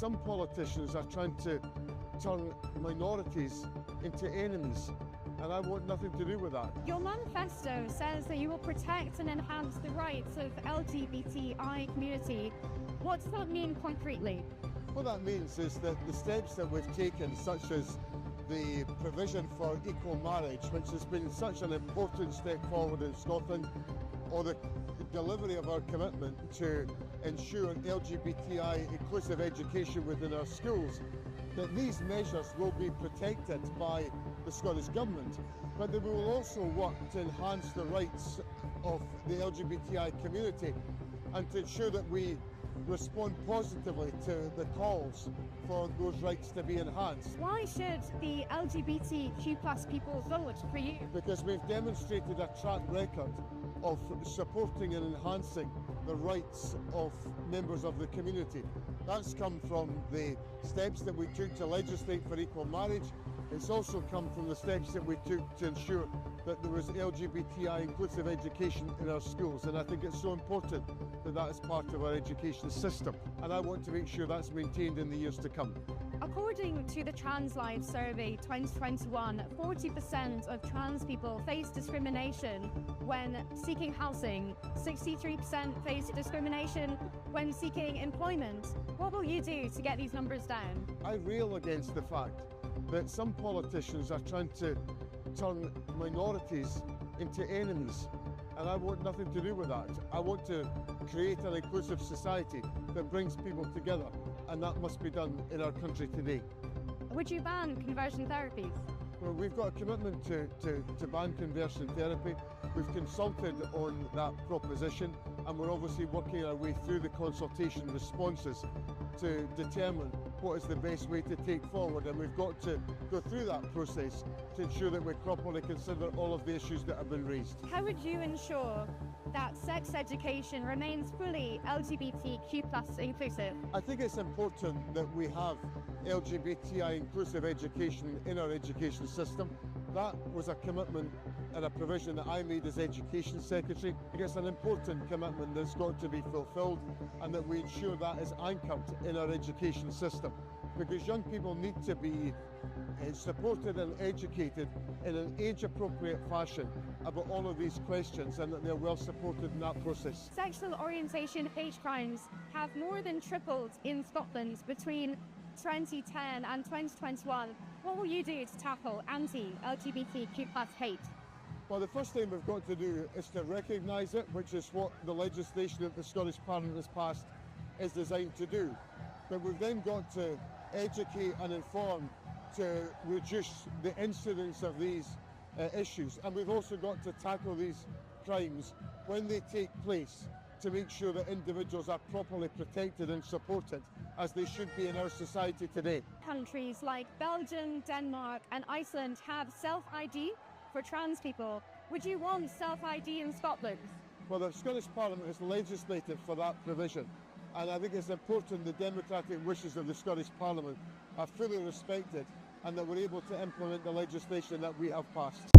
some politicians are trying to turn minorities into enemies, and I want nothing to do with that. Your manifesto says that you will protect and enhance the rights of LGBTI community. What does that mean concretely? What that means is that the steps that we've taken, such as the provision for equal marriage, which has been such an important step forward in Scotland, or the delivery of our commitment to ensure LGBTI inclusive education within our schools, that these measures will be protected by the Scottish Government, but that we will also work to enhance the rights of the LGBTI community and to ensure that we respond positively to the calls for those rights to be enhanced. Why should the LGBTQ+ people vote for you? Because we've demonstrated a track record of supporting and enhancing the rights of members of the community. That's come from the steps that we took to legislate for equal marriage. It's also come from the steps that we took to ensure that there was LGBTI inclusive education in our schools, and I think it's so important that that is part of our education system, and I want to make sure that's maintained in the years to come. According to the Trans Lives Survey 2021, 40% of trans people face discrimination when seeking housing, 63% face discrimination when seeking employment. What will you do to get these numbers down? I rail against the fact that some politicians are trying to turn minorities into enemies, and I want nothing to do with that. I want to create an inclusive society that brings people together, and that must be done in our country today. Would you ban conversion therapies? Well, we've got a commitment to ban conversion therapy. We've consulted on that proposition, and we're obviously working our way through the consultation responses to determine what is the best way to take forward, and we've got to go through that process to ensure that we properly consider all of the issues that have been raised. How would you ensure that sex education remains fully LGBTQ+ inclusive? I think it's important that we have LGBTI inclusive education in our education system. That was a commitment and a provision that I made as Education Secretary. I think it's an important commitment that's got to be fulfilled, and that we ensure that is anchored in our education system, because young people need to be supported and educated in an age-appropriate fashion about all of these questions, and that they're well supported in that process. Sexual orientation hate crimes have more than tripled in Scotland between 2010 and 2021. What will you do to tackle anti-LGBTQ+ hate? Well, the first thing we've got to do is to recognise it, which is what the legislation that the Scottish Parliament has passed is designed to do. But we've then got to educate and inform to reduce the incidence of these issues. And we've also got to tackle these crimes when they take place, to make sure that individuals are properly protected and supported, as they should be in our society today. Countries like Belgium, Denmark and Iceland have self-ID for trans people. Would you want self-ID in Scotland? Well, the Scottish Parliament has legislated for that provision, and I think it's important the democratic wishes of the Scottish Parliament are fully respected, and that we're able to implement the legislation that we have passed.